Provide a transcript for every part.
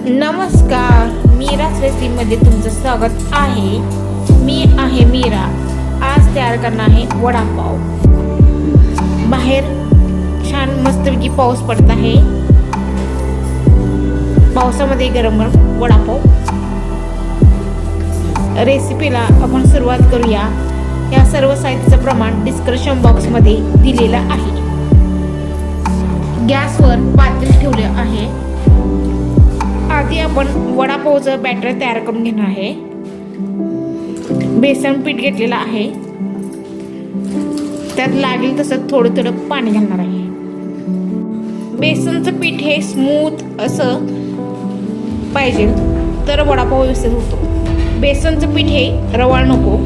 नमस्कार, मीराच रेसिपीमध्ये तुमचं स्वागत आहे। मी आहे मीरा। आज तयार करणार आहे वडापाव। बाहेर छान मस्तपैकी पाऊस पडत आहे। पावसामध्ये गरम गरम वडापाव रेसिपीला आपण सुरुवात करूया। या सर्व साहित्याचं प्रमाण डिस्क्रिप्शन बॉक्समध्ये दिलेलं आहे। गॅसवर पातेल ठेवले आहे। आधी आपण वडापावचं बॅटर तयार करून घेणार आहे। बेसन पीठ घेतलेलं आहे, त्यात लागेल तसं थोडं थोडं पाणी घालणार आहे। बेसनचं पीठ हे स्मूथ असं पाहिजे तर वडापाव व्यवस्थित होतो। बेसनचं पीठ हे रवाळ नको।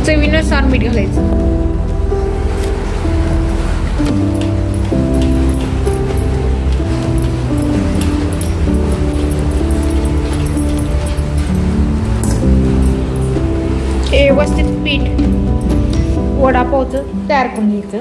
चवीनुसार मीठ घालायचं। हे व्यवस्थित पीठ वडापावचं तयार करून घ्यायचं।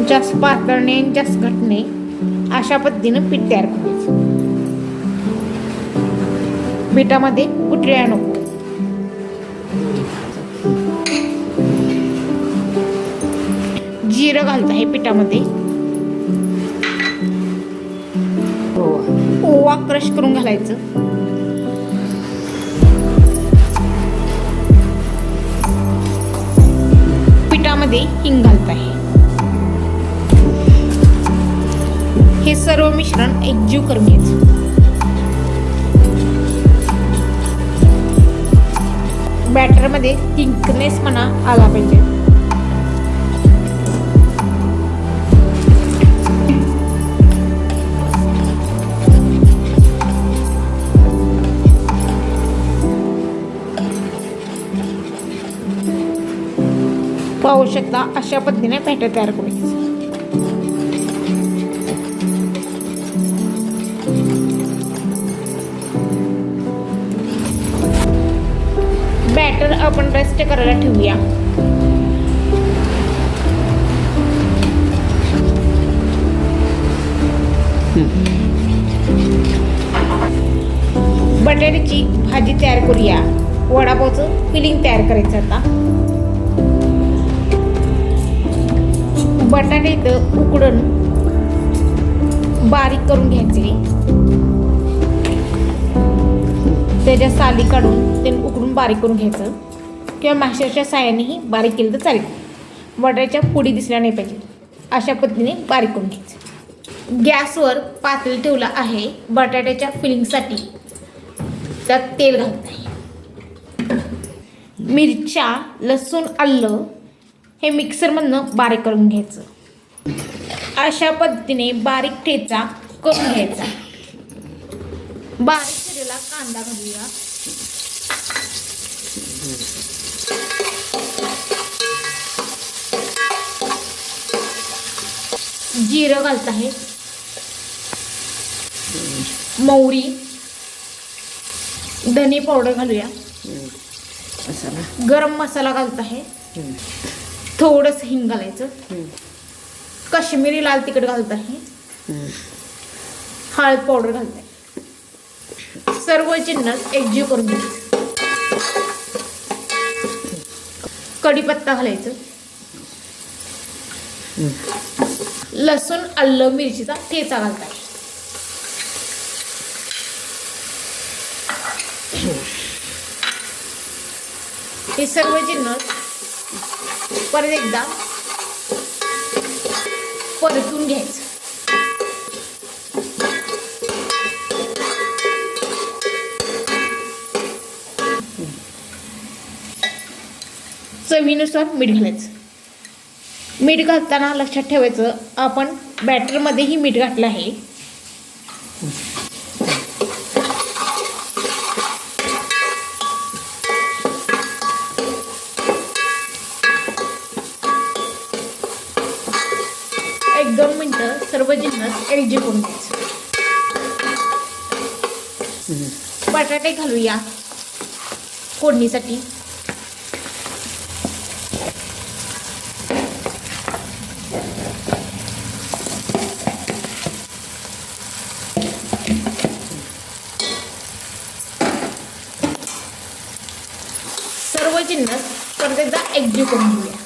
जास्त पातळ नाही जास्त घट्ट नाही, अशा पद्धतीनं पीठ तयार करून घ्यायचं। पिठामध्ये गुठळ्या नको। जिरं घालत आहे पिठामध्ये। ओवा क्रश करून घालायचं। पिठामध्ये हिंग घालत आहे। हे सर्व मिश्रण एकजीव करून घ्यायचं। बॅटर मध्ये थिकनेस म्हणा आला पाहिजे। पाहू शकता अशा पद्धतीने बॅटर तयार करून घ्यायचं। बॅटर आपण रेस्ट करायला ठेवूया। बटाट्याची भाजी तयार करूया। वडापावचं फिलिंग तयार करायचं। आता बटाटे इथं उकडून बारीक करून घ्यायचे। त्याच्या साली काढून ते उकडून बारीक करून घ्यायचं, किंवा मॅशरच्या साहाय्यानेही बारीक केलं तर चालेल। बटाट्याच्या पुडी दिसल्या नाही पाहिजे, अशा पद्धतीने बारीक करून घ्यायचं। गॅसवर पातेल ठेवला आहे बटाट्याच्या फिलिंगसाठी। त्यात तेल घालत आहे। मिरच्या, लसूण, आलं हे मिक्सरमधनं बारीक करून घ्यायचं। अशा पद्धतीने बारीक ठेचा करून घ्यायचा। बारीक चिरलेला कांदा घालूया। जिरं घालत आहे। मोहरी, धने पावडर घालूया। गरम मसाला घालत आहे। थोडंस हिंग घालायचं। काश्मीरी लाल तिखट घालत आहे। हळद पावडर घालत आहे। सर्व जिन्नस एकजीव करून घ्यायचं। कढीपत्ता घालायचं। लसूण, आलं, मिरचीचा ठेचा घालत आहे। हे सर्व जिन्नस परत एकदा परतून घ्यायचं। चवीनुसार मीठ घालायचं। मीठ घालताना लक्षात ठेवायचं आपण बॅटरमध्येही मीठ घातलं आहे। एक 2 मिनिटं सर्व जिन्नस एकजीव करून घ्यायचं। बटाटे घालूया फोडणीसाठी. सर्व जिन्नस परत एकदा एकजीव करून घेऊया.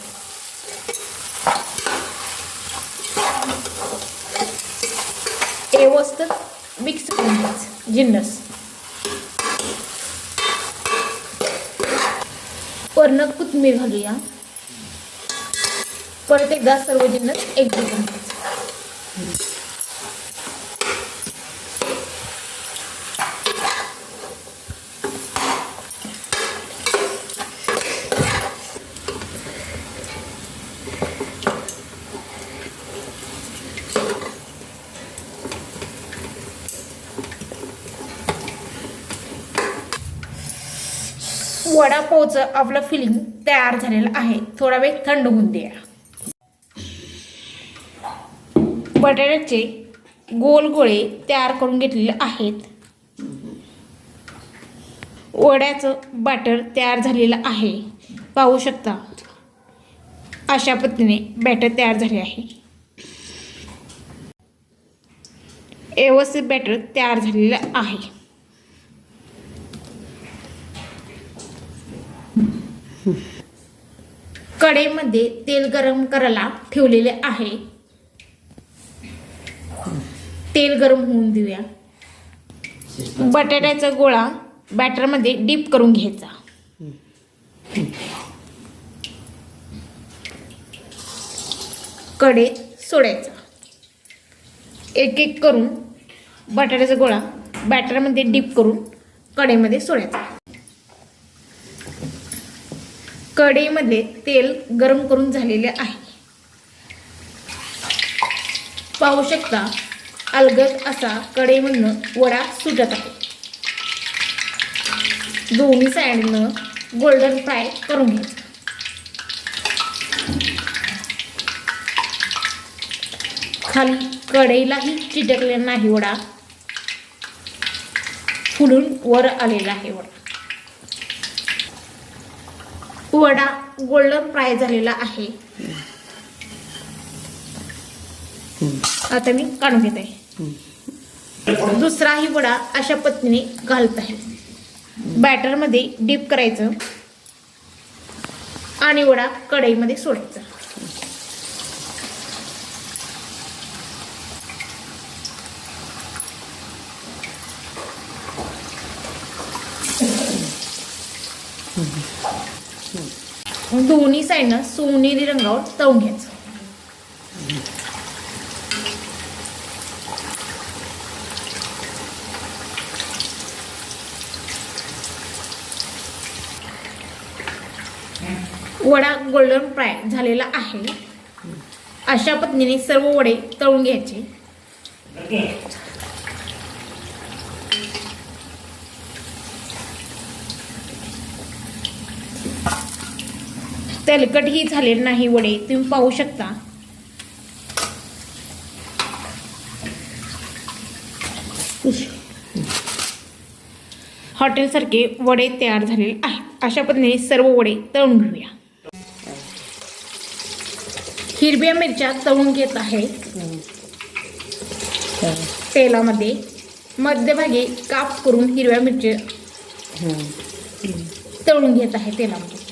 व्यवस्थित मिक्स करून घ्यायचं जिन्नस. वरनं कोथिंबीर घालूया. परत एकदा सर्व जिन्नस एकजीव करून घ्यायचं. वडापावचं आपलं फिलिंग तयार झालेलं आहे. थोडा वेळ थंड होऊन द्या. बटाट्याचे गोल गोळे तयार करून घेतलेले आहेत. वड्याचं बॅटर तयार झालेलं आहे. पाहू शकता अशा पद्धतीने बॅटर तयार झाले आहे. व्यवस्थित बॅटर तयार झालेलं आहे. कढईमध्ये तेल गरम करायला ठेवलेले आहे. तेल गरम होऊन देऊया. बटाट्याचा गोळा बॅटरमध्ये डीप करून घ्यायचा. कढईत सोडायचा. एक एक करून बटाट्याचा गोळा बॅटरमध्ये डीप करून कढईमध्ये सोडायचा. कढईमध्ये तेल गरम करून झालेले आहे. पाहू शकता अलगद असा कढईमधनं वडा सुटत आहे. दोन्ही साईडनं गोल्डन फ्राय करून घ्यायचा. खाली कढईलाही चिटकलेला नाही वडा. फुलून वर आलेला आहे वडा. वडा गोल्डन फ्राय झालेला आहे. आता मी काढून घेत आहे. दुसराही वडा अशा पद्धतीने घालत आहे. बॅटरमध्ये डीप करायचं आणि वडा कढईमध्ये सोडायचा. दोन्ही साईडनं सोनेरी रंगावर तळून घ्यायचं. वडा गोल्डन फ्राय झालेला आहे. अशा पद्धतीने सर्व वडे तळून घ्यायचे. तेलकटही झालेले नाही वडे, तुम्ही पाहू शकता. हॉटेलसारखे वडे तयार झालेले आहेत. अशा पद्धतीने सर्व वडे तळून घेऊया. हिरव्या मिरच्या तळून घेत आहे तेलामध्ये. मध्यभागी काप करून हिरव्या मिरच्या तळून घेत आहे तेलामध्ये.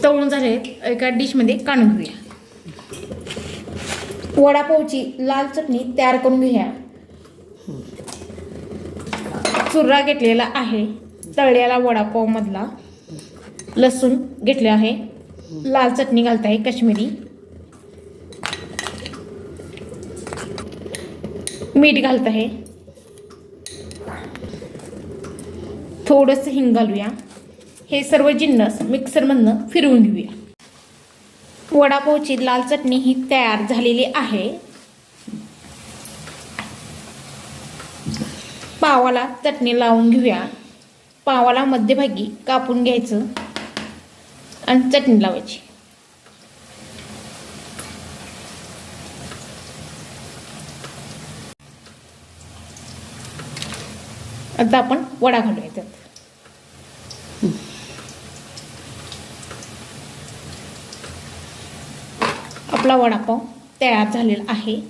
तळून झाले एका डिशमध्ये काढून घेऊया. वडापावची लाल चटणी तयार करून घेऊया. चुर्रा घेतलेला आहे. तळलेला वडापाव मधला लसूण घेतले आहे. लाल चटणी घालत आहे काश्मीरी. मीठ घालत आहे. थोडंसं हिंग घालूया. हे सर्व जिन्नस मिक्सरमधनं फिरवून घेऊया. वडापावची लाल चटणी ही तयार झालेली आहे. पावाला चटणी लावून घेऊया. पावाला मध्यभागी कापून घ्यायचं आणि चटणी लावायची. आता आपण वडा घालूया त्यात. आपला वडापाव तयार झालेला आहे.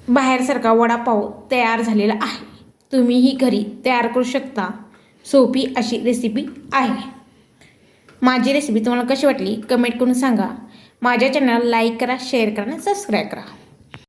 बाहेरसारखा वडापाव तयार झालेला आहे. तुम्हीही घरी तयार करू शकता. सोपी अशी रेसिपी आहे. माझी रेसिपी तुम्हाला कशी वाटली कमेंट करून सांगा. माझ्या चॅनलला लाईक करा, शेअर करा आणि सबस्क्राईब करा.